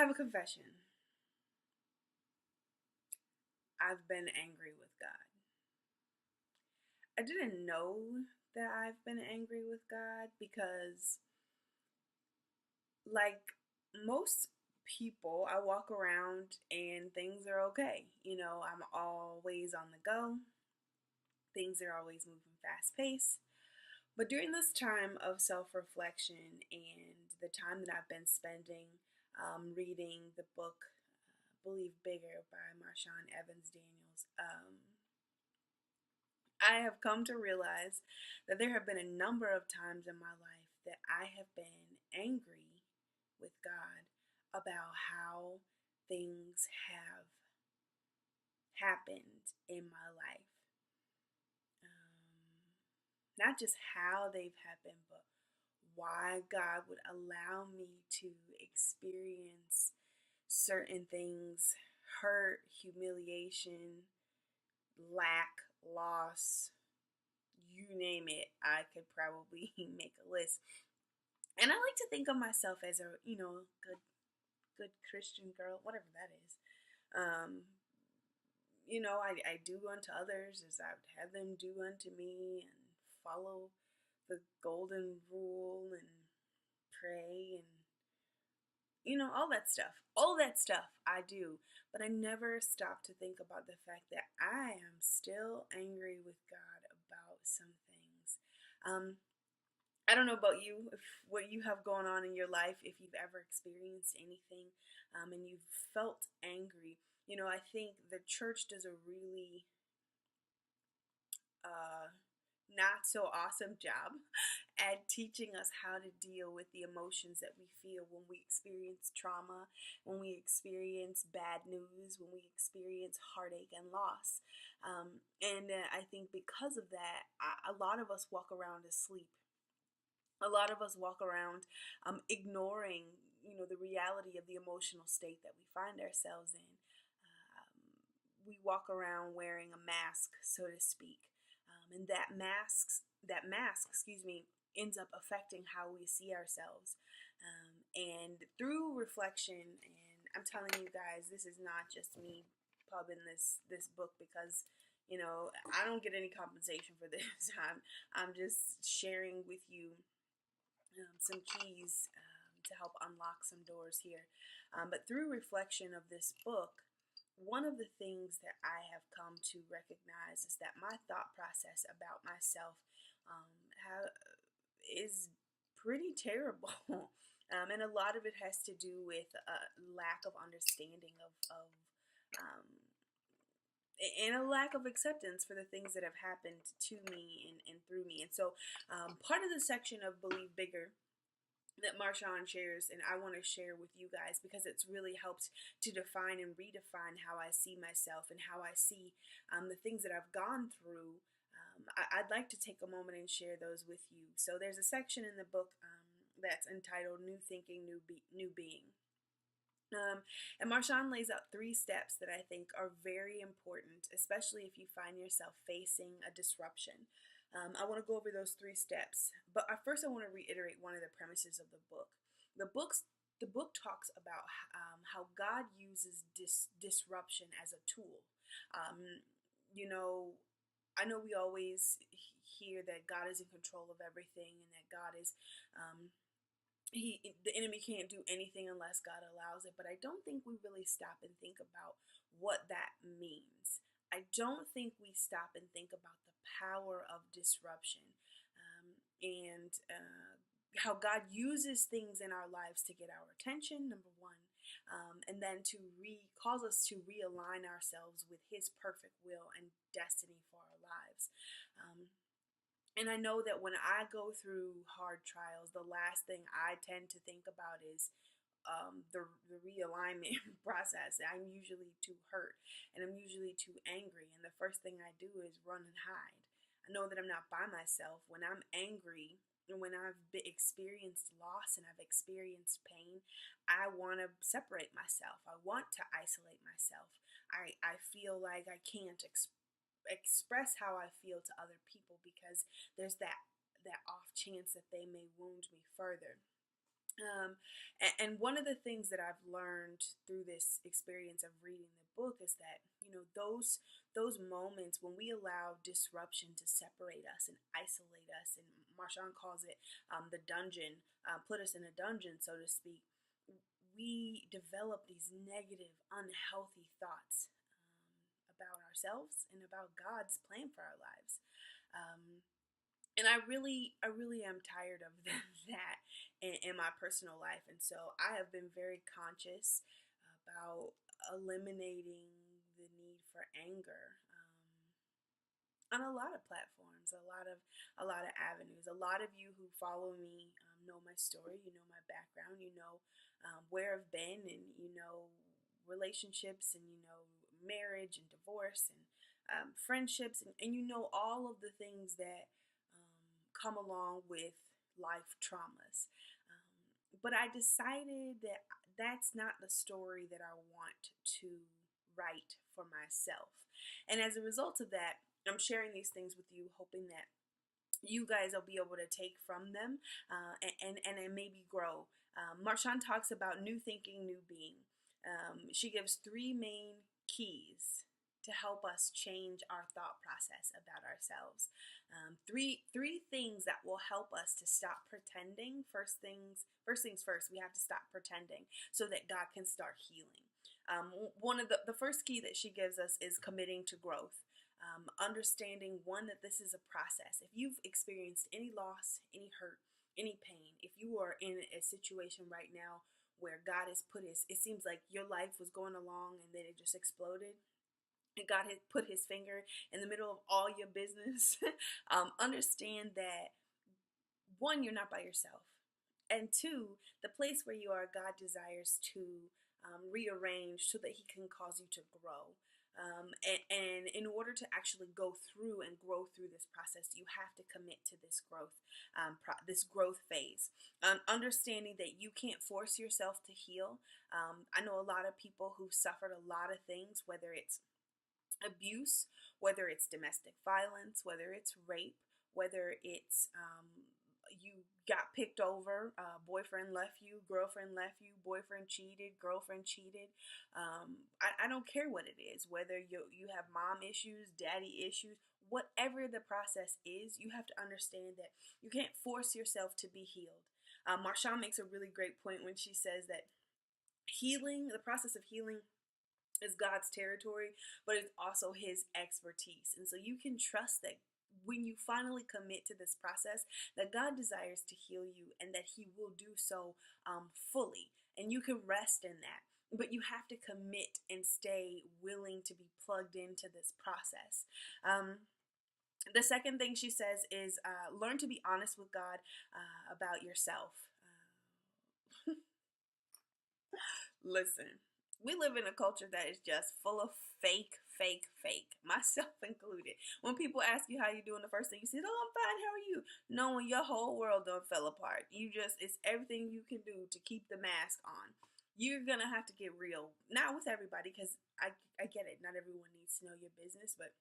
have a confession. I've been angry with God. I didn't know that I've been angry with God because, like most people, I walk around and things are okay. I'm always on the go, things are always moving fast paced. But during this time of self reflection and the time that I've been spending reading the book Believe Bigger by Marshawn Evans Daniels, I have come to realize that there have been a number of times in my life that I have been angry with God about how things have happened in my life. Not just how they've happened, but why God would allow me to experience certain things: hurt, humiliation, lack, loss, you name it. I could probably make a list. And I like to think of myself as a, good Christian girl, whatever that is. Um, I do unto others as I would have them do unto me, and follow the golden rule and pray and all that stuff. All that stuff I do. But I never stop to think about the fact that I am still angry with God about some things. I don't know about you, if what you have going on in your life, if you've ever experienced anything and you've felt angry. I think the church does a really not so awesome job at teaching us how to deal with the emotions that we feel when we experience trauma, when we experience bad news, when we experience heartache and loss. And I think because of that, a lot of us walk around asleep. A lot of us walk around ignoring, the reality of the emotional state that we find ourselves in. We walk around wearing a mask, so to speak. And that mask, ends up affecting how we see ourselves. And through reflection, and I'm telling you guys, this is not just me pubbing this book because I don't get any compensation for this. I'm just sharing with you some keys to help unlock some doors here. But through reflection of this book, one of the things that I have come to recognize is that my thought process about myself is pretty terrible. And a lot of it has to do with a lack of understanding of um, and a lack of acceptance for the things that have happened to me and through me. And so part of the section of Believe Bigger that Marshawn shares, and I want to share with you guys because it's really helped to define and redefine how I see myself and how I see the things that I've gone through. I'd like to take a moment and share those with you. So there's a section in the book that's entitled New Thinking, New Being. And Marshawn lays out 3 steps that I think are very important, especially if you find yourself facing a disruption. I want to go over those 3 steps, but first I want to reiterate one of the premises of the book. The book talks about how God uses disruption as a tool. I know we always hear that God is in control of everything and that God is the enemy can't do anything unless God allows it, but I don't think we really stop and think about what that means. I don't think we stop and think about the power of disruption and how God uses things in our lives to get our attention, number one, and then to cause us to realign ourselves with His perfect will and destiny for our lives. And I know that when I go through hard trials, the last thing I tend to think about is the realignment process. I'm usually too hurt and I'm usually too angry. And the first thing I do is run and hide. I know that I'm not by myself. When I'm angry and when I've experienced loss and I've experienced pain, I want to separate myself. I want to isolate myself. I feel like I can't express how I feel to other people because there's that off chance that they may wound me further. And one of the things that I've learned through this experience of reading the book is that, those moments when we allow disruption to separate us and isolate us, and Marshawn calls it the dungeon, put us in a dungeon, so to speak, we develop these negative, unhealthy thoughts about ourselves and about God's plan for our lives. Um, and I really am tired of that in my personal life. And so I have been very conscious about eliminating the need for anger on a lot of platforms, a lot of avenues. A lot of you who follow me know my story, you know my background, you know where I've been, and you know relationships, and you know marriage and divorce, and friendships, and you know all of the things that come along with life traumas. But I decided that that's not the story that I want to write for myself. And as a result of that, I'm sharing these things with you, hoping that you guys will be able to take from them and maybe grow. Marshawn talks about new thinking, new being. She gives three main keys to help us change our thought process about ourselves. Three things that will help us to stop pretending. First things first, we have to stop pretending so that God can start healing. One of the first key that she gives us is committing to growth. Understanding, one, that this is a process. If you've experienced any loss, any hurt, any pain, if you are in a situation right now where God has it seems like your life was going along and then it just exploded, and God had put his finger in the middle of all your business, understand that, one, you're not by yourself. And two, the place where you are, God desires to rearrange so that he can cause you to grow. And in order to actually go through and grow through this process, you have to commit to this growth phase. Understanding that you can't force yourself to heal. I know a lot of people who've suffered a lot of things, whether it's abuse, whether it's domestic violence, whether it's rape, whether it's you got picked over, boyfriend left you, girlfriend left you, boyfriend cheated, girlfriend cheated. I don't care what it is, whether you have mom issues, daddy issues, whatever the process is, you have to understand that you can't force yourself to be healed. Marshawn makes a really great point when she says that the process of healing is God's territory, but it's also his expertise. And so you can trust that when you finally commit to this process, that God desires to heal you and that he will do so fully. And you can rest in that. But you have to commit and stay willing to be plugged into this process. The second thing she says is learn to be honest with God about yourself. Listen, we live in a culture that is just full of fake, myself included. When people ask you how you doing, the first thing you say, "Oh, I'm fine, how are you?" Knowing your whole world done fell apart. It's everything you can do to keep the mask on. You're going to have to get real. Not with everybody, because I get it. Not everyone needs to know your business, but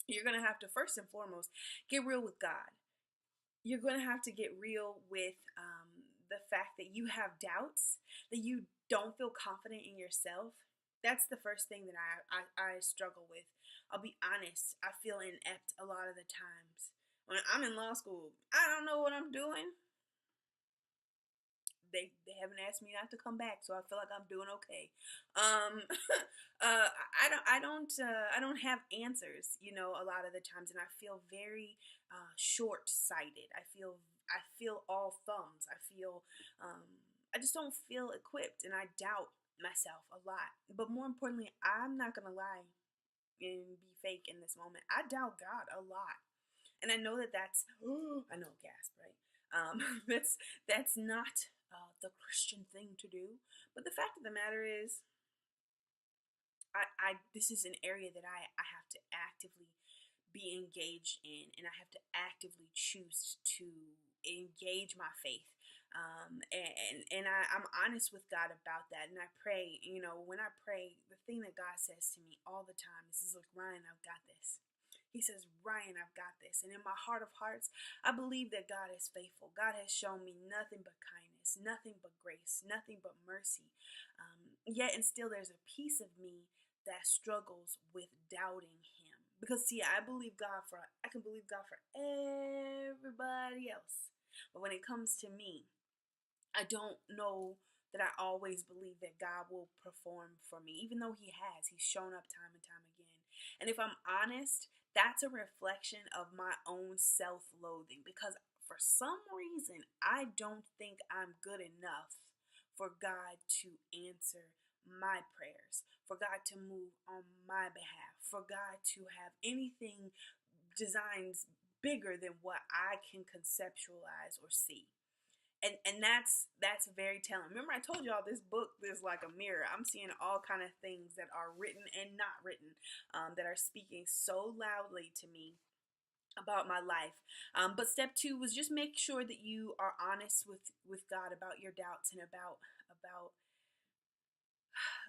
you're going to have to, first and foremost, get real with God. You're going to have to get real with the fact that you have doubts, that you don't feel confident in yourself. That's the first thing that I struggle with. I'll be honest, I feel inept a lot of the times. When I'm in law school, I don't know what I'm doing. They haven't asked me not to come back, so I feel like I'm doing okay. I don't have answers, a lot of the times, and I feel very short-sighted. I feel all thumbs. I just don't feel equipped, and I doubt myself a lot. But more importantly, I'm not gonna lie and be fake in this moment. I doubt God a lot, and I know that's I know, gasp, right? That's not the Christian thing to do. But the fact of the matter is, I this is an area that I have to actively be engaged in, and I have to actively choose to engage my faith. I'm honest with God about that, and I pray. When I pray, the thing that God says to me all the time is, "Look, Ryan, I've got this." He says, "Ryan, I've got this." And in my heart of hearts, I believe that God is faithful. God has shown me nothing but kindness. goodness, nothing but grace, nothing but mercy. Yet and still there's a piece of me that struggles with doubting him. Because see, I can believe God for everybody else. But when it comes to me, I don't know that I always believe that God will perform for me, even though He has. He's shown up time and time again. And if I'm honest, that's a reflection of my own self loathing because for some reason, I don't think I'm good enough for God to answer my prayers, for God to move on my behalf, for God to have anything designs bigger than what I can conceptualize or see. And that's very telling. Remember I told y'all this book is like a mirror. I'm seeing all kind of things that are written and not written, that are speaking so loudly to me about my life. But step 2 was just make sure that you are honest with God about your doubts and about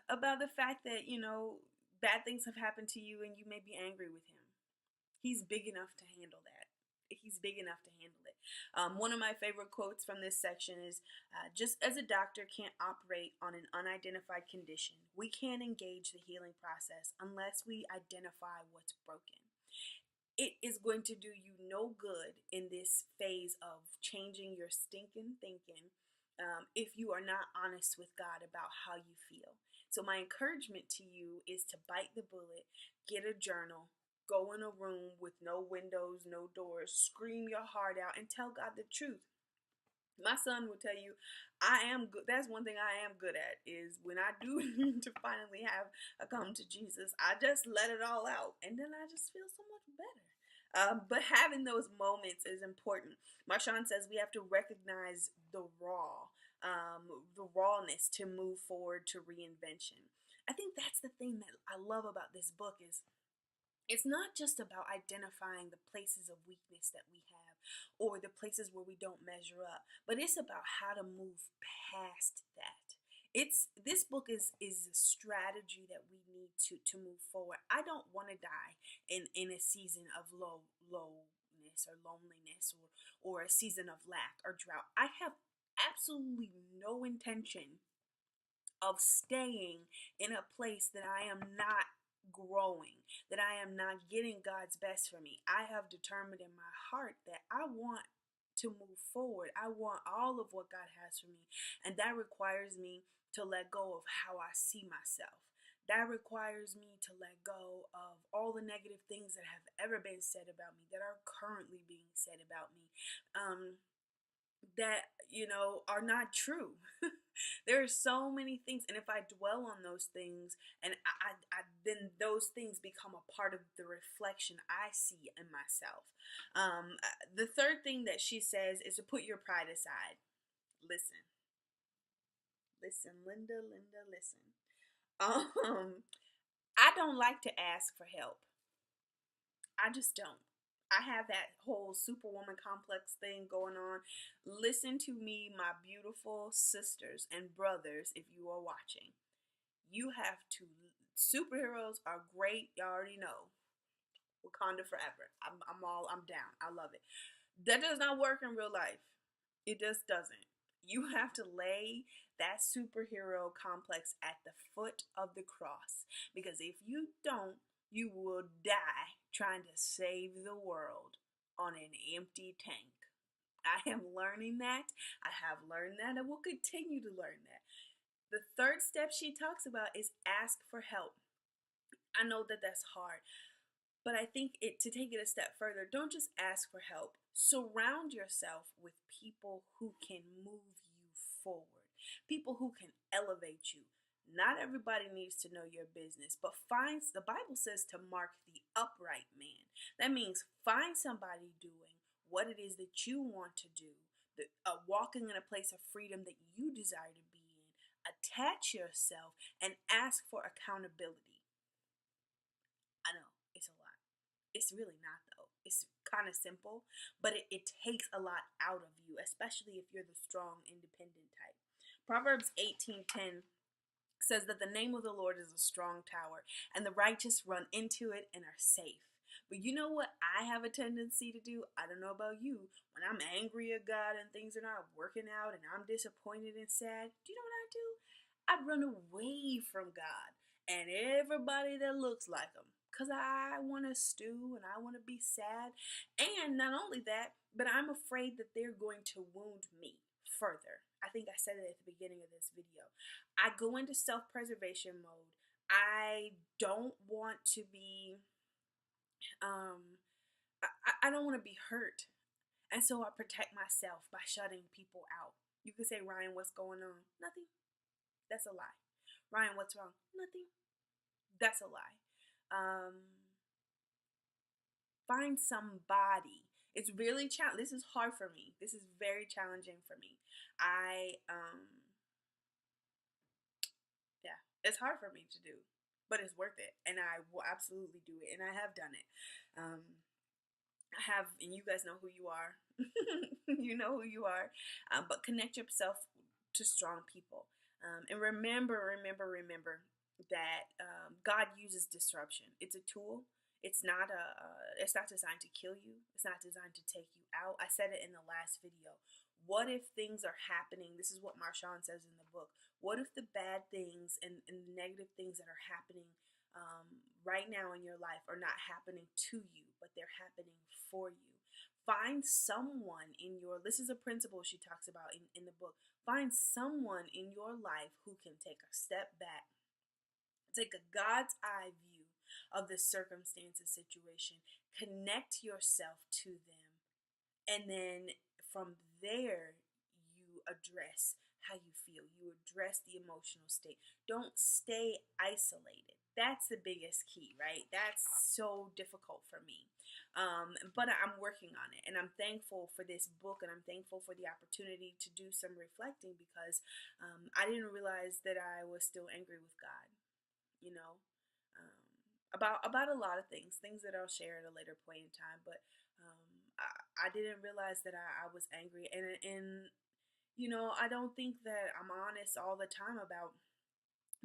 the fact that, bad things have happened to you and you may be angry with him. He's big enough to handle that. He's big enough to handle it. One of my favorite quotes from this section is, just as a doctor can't operate on an unidentified condition, we can't engage the healing process unless we identify what's broken. It is going to do you no good in this phase of changing your stinking thinking, if you are not honest with God about how you feel. So my encouragement to you is to bite the bullet, get a journal, go in a room with no windows, no doors, scream your heart out and tell God the truth. My son will tell you, I am good. That's one thing I am good at is when I do need to finally have a come to Jesus, I just let it all out. And then I just feel so much better. But having those moments is important. Marshawn says we have to recognize the rawness to move forward to reinvention. I think that's the thing that I love about this book is it's not just about identifying the places of weakness that we have or the places where we don't measure up, but it's about how to move past that. This book is a strategy that we need to move forward. I don't want to die in a season of lowness or loneliness or a season of lack or drought. I have absolutely no intention of staying in a place that I am not growing, that I am not getting God's best for me. I have determined in my heart that I want to move forward. I want all of what God has for me. And that requires me to let go of how I see myself. That requires me to let go of all the negative things that have ever been said about me, that are currently being said about me. That are not true. There are so many things, and if I dwell on those things, and then those things become a part of the reflection I see in myself. The third thing that she says is to put your pride aside. Listen, Linda, listen. I don't like to ask for help. I just don't. I have that whole superwoman complex thing going on. Listen to me, my beautiful sisters and brothers, if you are watching. You have to. Superheroes are great. You already know. Wakanda forever. I'm down. I love it. That does not work in real life. It just doesn't. You have to lay that superhero complex at the foot of the cross. Because if you don't, you will die trying to save the world on an empty tank. I am learning that. I have learned that and will continue to learn that. The third step she talks about is ask for help. I know that that's hard, but I think to take it a step further, don't just ask for help. Surround yourself with people who can move you forward, people who can elevate you. Not everybody needs to know your business, but the Bible says to mark the upright man. That means find somebody doing what it is that you want to do, walking in a place of freedom that you desire to be in. Attach yourself and ask for accountability. I know, it's a lot. It's really not, though. It's kind of simple, but it takes a lot out of you, especially if you're the strong, independent type. Proverbs 18:10 says that the name of the Lord is a strong tower, and the righteous run into it and are safe. But you know what I have a tendency to do? I don't know about you. When I'm angry at God and things are not working out and I'm disappointed and sad, do you know what I do? I run away from God and everybody that looks like him. Because I want to stew and I want to be sad. And not only that, but I'm afraid that they're going to wound me further. I think I said it at the beginning of this video. I go into self-preservation mode. I don't want to be, I don't want to be hurt. And so I protect myself by shutting people out. You could say, Ryan, what's going on? Nothing. That's a lie. Ryan, what's wrong? Nothing. That's a lie. Find somebody. It's really challenging. This is hard for me. This is very challenging for me. Yeah, it's hard for me to do, but it's worth it, and I will absolutely do it, and I have done it. I have, and you guys know who you are. You know who you are. But connect yourself to strong people, and remember that God uses disruption. It's a tool. It's not designed to kill you. It's not designed to take you out. I said it in the last video. What if things are happening? This is what Marshawn says in the book. What if the bad things and the negative things that are happening right now in your life are not happening to you, but they're happening for you? Find someone in your, this is a principle she talks about in the book. Find someone in your life who can take a step back, take a God's eye view of the circumstances, situation, connect yourself to them, and then from there you address how you feel. You address the emotional state. Don't stay isolated. That's the biggest key, right? That's so difficult for me. But I'm working on it, and I'm thankful for this book, and I'm thankful for the opportunity to do some reflecting, because I didn't realize that I was still angry with God, you know, about a lot of things that I'll share at a later point in time. But I didn't realize that I was angry, and you know, I don't think that I'm honest all the time about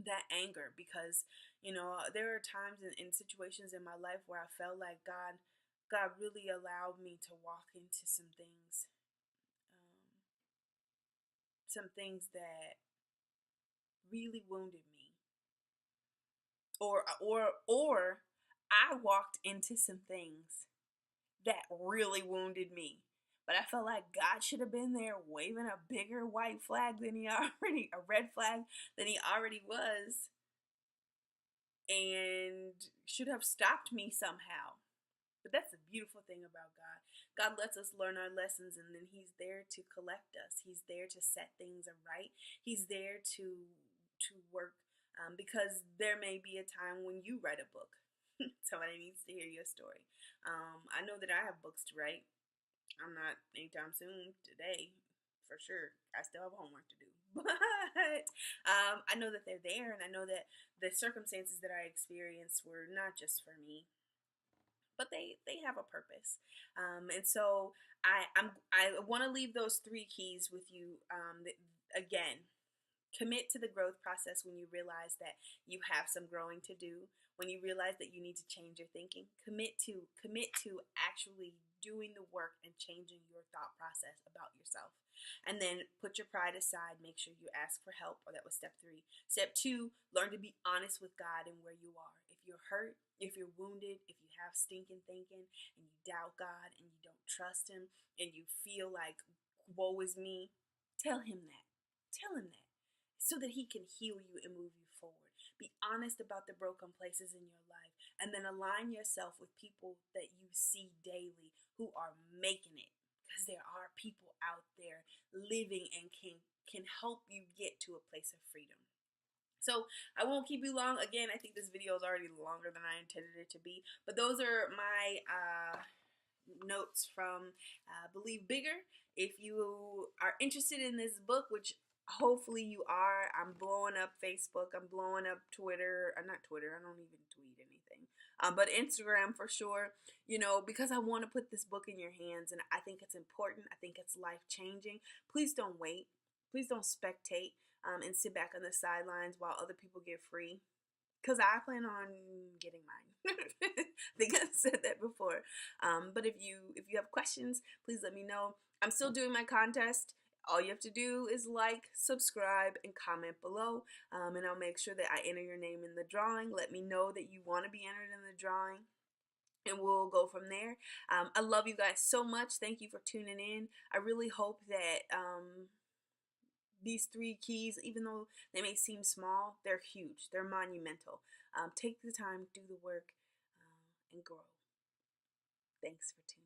that anger, because you know, there are times in situations in my life where I felt like God really allowed me to walk into some things that really wounded me, or I walked into some things that really wounded me. But I felt like God should have been there waving a bigger white flag than a red flag than he already was, and should have stopped me somehow. But that's the beautiful thing about God. God lets us learn our lessons, and then he's there to collect us. He's there to set things right. He's there to work, because there may be a time when you write a book. Somebody needs to hear your story. I know that I have books to write. I'm not anytime soon today, for sure. I still have homework to do. But I know that they're there, and I know that the circumstances that I experienced were not just for me, but they have a purpose. And so I want to leave those 3 keys with you. Again, commit to the growth process when you realize that you have some growing to do. When you realize that you need to change your thinking, commit to actually doing the work and changing your thought process about yourself. And then put your pride aside. Make sure you ask for help. Or that was step 3. Step 2, learn to be honest with God and where you are. If you're hurt, if you're wounded, if you have stinking thinking and you doubt God and you don't trust him and you feel like, woe is me, tell him that. Tell him that, so that he can heal you and move you forward. Be honest about the broken places in your life, and then align yourself with people that you see daily who are making it, because there are people out there living and can help you get to a place of freedom. So I won't keep you long. Again, I think this video is already longer than I intended it to be, but those are my notes from Believe Bigger. If you are interested in this book, which hopefully you are, I'm blowing up Facebook, I'm blowing up Twitter, not Twitter, I don't even tweet anything, but Instagram for sure, you know, because I want to put this book in your hands, and I think it's important. I think it's life-changing. Please don't wait. Please don't spectate and sit back on the sidelines while other people get free. because I plan on getting mine. I think I've said that before. But if you have questions, please let me know. I'm still doing my contest. All you have to do is like, subscribe, and comment below, and I'll make sure that I enter your name in the drawing. Let me know that you want to be entered in the drawing, and we'll go from there. I love you guys so much. Thank you for tuning in. I really hope that these 3 keys, even though they may seem small, they're huge. They're monumental. Take the time, do the work, and grow. Thanks for tuning in.